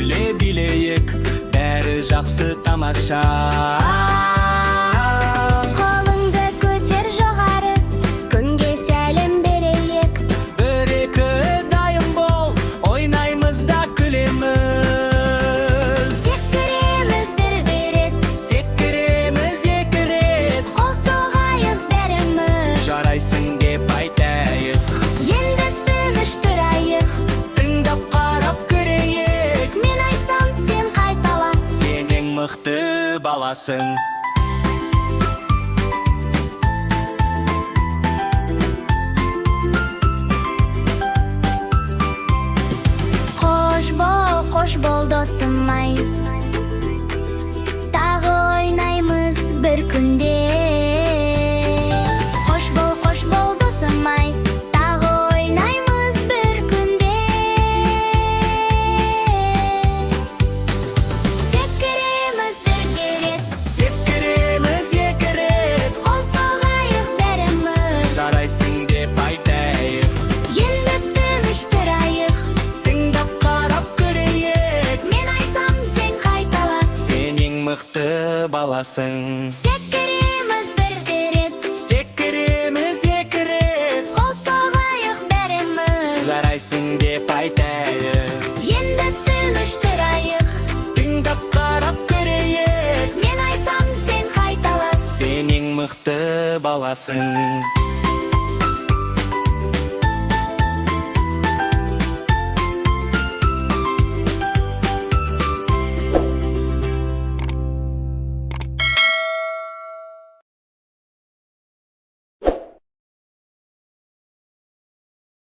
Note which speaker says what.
Speaker 1: күле билейік, бәрі жақсы тамаша.
Speaker 2: Қолыңды көтер жоғары, күнге сәлем берейік.
Speaker 1: Бір-екі дайым бол, ойнаймыз да күлеміз.
Speaker 2: Секіреміз бір рет,
Speaker 1: Секіреміз екі рет,
Speaker 2: қол соғайық бәріміз.
Speaker 1: жарайсың деп айтайық.
Speaker 2: Енді тыныш тұрайық,
Speaker 1: Тыңдап қарап көрейік,
Speaker 2: мен айтсам сен қайтала.
Speaker 1: сенің мықты баласың.
Speaker 2: Қош бол досым ай, тағы ойнаймыз бір күнде. Қош бол досым ай, тағы ойнаймыз бір күнде. Секіреміз бірге рет,
Speaker 1: Секіреміз екі рет,
Speaker 2: қол соғайық бәріміз.
Speaker 1: жарайсың деп айтайық.
Speaker 2: Енді тыныш тұрайық,
Speaker 1: Тыңдап қарап көрейік,
Speaker 2: мен айтсам сен қайтала.
Speaker 1: сенің мықты баласың.
Speaker 2: Секіреміз бірге рет,
Speaker 1: Секіреміз екі рет,
Speaker 2: қол соғайық бәріміз.
Speaker 1: жарайсың деп айтайық.
Speaker 2: Енді тыныш тұрайық,
Speaker 1: Тыңдап қарап көрейік,
Speaker 2: мен айтсам сен қайтала.
Speaker 1: сенің мықты баласың.